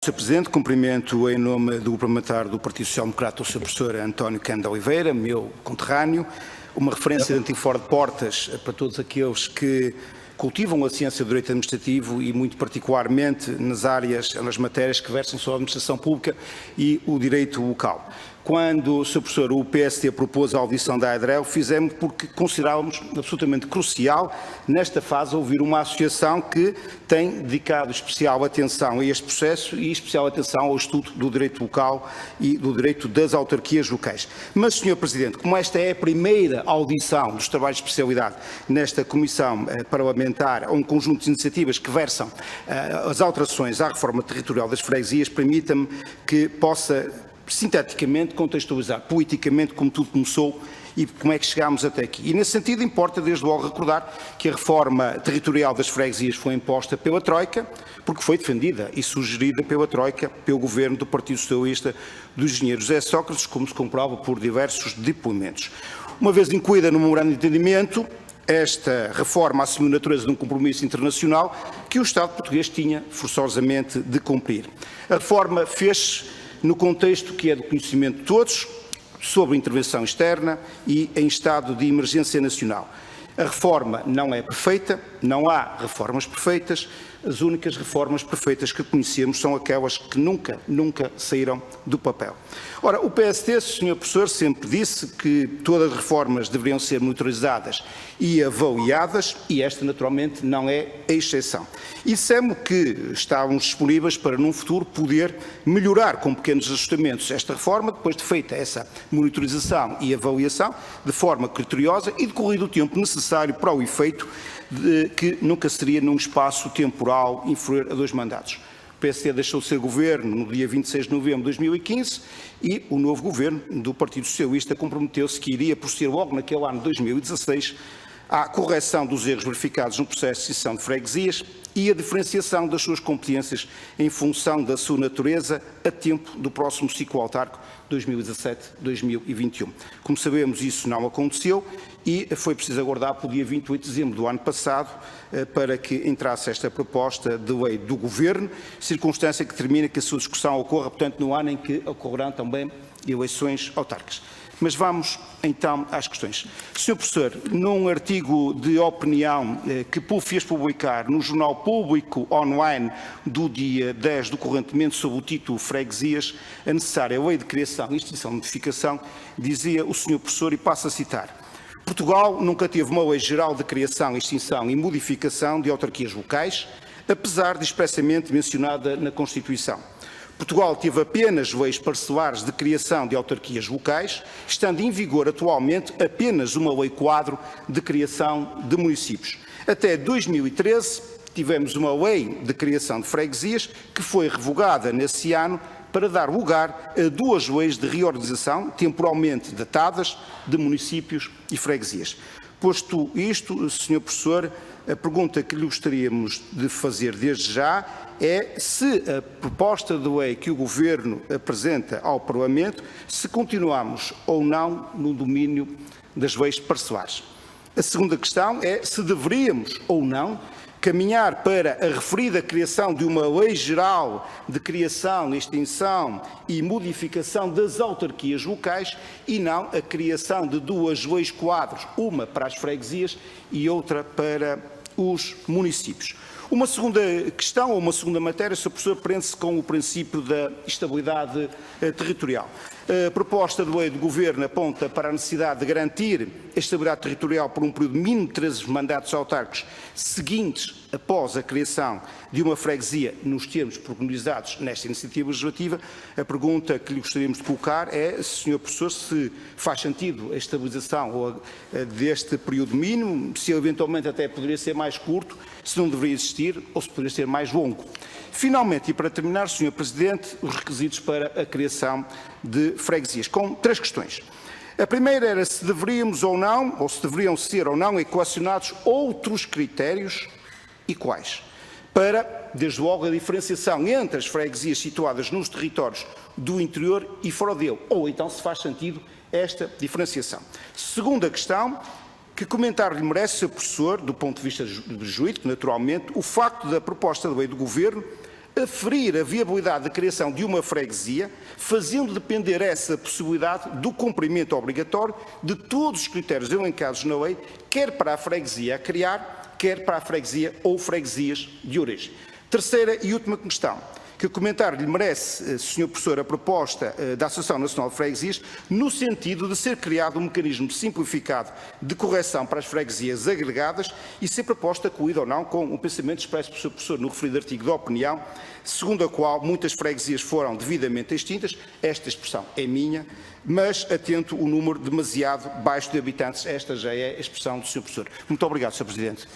Sr. Presidente, cumprimento em nome do Grupo Parlamentar do Partido Social Democrata o Sr. Professor António Cândido Oliveira, meu conterrâneo, uma referência de antigo fora de portas para todos aqueles que cultivam a ciência do direito administrativo e muito particularmente nas matérias que versam sobre a administração pública e o direito local. Quando, Sr. Professor, o PSD propôs a audição da ADREL, fizemos porque considerávamos absolutamente crucial, nesta fase, ouvir uma associação que tem dedicado especial atenção a este processo e especial atenção ao estudo do direito local e do direito das autarquias locais. Mas, Sr. Presidente, como esta é a primeira audição dos trabalhos de especialidade nesta Comissão Parlamentar, a um conjunto de iniciativas que versam as alterações à reforma territorial das freguesias, permita-me que possa sinteticamente contextualizar politicamente como tudo começou e como é que chegámos até aqui. E nesse sentido importa desde logo recordar que a reforma territorial das freguesias foi imposta pela Troika, porque foi defendida e sugerida pela Troika, pelo governo do Partido Socialista do engenheiro José Sócrates, como se comprova por diversos depoimentos. Uma vez incluída no memorando de entendimento, esta reforma assumiu a natureza de um compromisso internacional que o Estado português tinha forçosamente de cumprir. A reforma fez-se no contexto que é do conhecimento de todos, sobre intervenção externa e em estado de emergência nacional. A reforma não é perfeita, não há reformas perfeitas, as únicas reformas perfeitas que conhecemos são aquelas que nunca saíram do papel. Ora, o PSD, Sr. Professor, sempre disse que todas as reformas deveriam ser monitorizadas e avaliadas e esta, naturalmente, não é a exceção. E dissemos que estávamos disponíveis para, num futuro, poder melhorar com pequenos ajustamentos esta reforma, depois de feita essa monitorização e avaliação, de forma criteriosa e decorrido o tempo necessário para o efeito que nunca seria num espaço temporal inferior a 2 mandatos. O PSD deixou de ser governo no dia 26 de novembro de 2015 e o novo governo do Partido Socialista comprometeu-se que iria proceder logo naquele ano de 2016 à correção dos erros verificados no processo de cessão de freguesias e a diferenciação das suas competências em função da sua natureza a tempo do próximo ciclo autárquico 2017-2021. Como sabemos, isso não aconteceu e foi preciso aguardar para o dia 28 de dezembro do ano passado para que entrasse esta proposta de lei do Governo, circunstância que determina que a sua discussão ocorra, portanto, no ano em que ocorrerão também eleições autárquicas. Mas vamos, então, às questões. Sr. Professor, num artigo de opinião que fez publicar no Jornal Público Online do dia 10 do corrente mês, sob o título Freguesias, a necessária lei de criação e extinção de modificação, dizia o Sr. Professor, e passo a citar: Portugal nunca teve uma lei geral de criação, extinção e modificação de autarquias locais, apesar de expressamente mencionada na Constituição. Portugal teve apenas leis parcelares de criação de autarquias locais, estando em vigor atualmente apenas uma lei-quadro de criação de municípios. Até 2013 tivemos uma lei de criação de freguesias que foi revogada nesse ano para dar lugar a 2 leis de reorganização temporalmente datadas de municípios e freguesias. Posto isto, Sr. Professor, a pergunta que lhe gostaríamos de fazer desde já é se a proposta de lei que o Governo apresenta ao Parlamento, se continuamos ou não no domínio das leis parcelares. A segunda questão é se deveríamos ou não caminhar para a referida criação de uma lei geral de criação, extinção e modificação das autarquias locais e não a criação de 2 leis quadros, uma para as freguesias e outra para os municípios. Uma segunda questão, ou uma segunda matéria, Sr. Professor, prende-se com o princípio da estabilidade territorial. A proposta de lei do Governo aponta para a necessidade de garantir a estabilidade territorial por um período mínimo de 13 mandatos autárquicos seguintes após a criação de uma freguesia nos termos preconizados nesta iniciativa legislativa. A pergunta que lhe gostaríamos de colocar é, Sr. Professor, se faz sentido a estabilização deste período mínimo, se eventualmente até poderia ser mais curto, se não deveria existir ou se poderia ser mais longo. Finalmente, e para terminar, Sr. Presidente, os requisitos para a criação de freguesias, com 3 questões. A primeira era se deveríamos ou não, ou se deveriam ser ou não equacionados outros critérios e quais, para, desde logo, a diferenciação entre as freguesias situadas nos territórios do interior e fora dele, ou então se faz sentido esta diferenciação. Segunda questão, que comentário lhe merece, Sr. Professor, do ponto de vista jurídico, naturalmente, o facto da proposta de lei do Governo aferir a viabilidade da criação de uma freguesia, fazendo depender essa possibilidade do cumprimento obrigatório de todos os critérios elencados na lei, quer para a freguesia a criar, quer para a freguesia ou freguesias de origem. Terceira e última questão. Que comentário lhe merece, Sr. Professor, a proposta da Associação Nacional de Freguesias, no sentido de ser criado um mecanismo simplificado de correção para as freguesias agregadas e ser proposta coída ou não com um pensamento expresso pelo Sr. Professor no referido artigo de opinião, segundo a qual muitas freguesias foram devidamente extintas. Esta expressão é minha, mas atento o número demasiado baixo de habitantes. Esta já é a expressão do Sr. Professor. Muito obrigado, Sr. Presidente.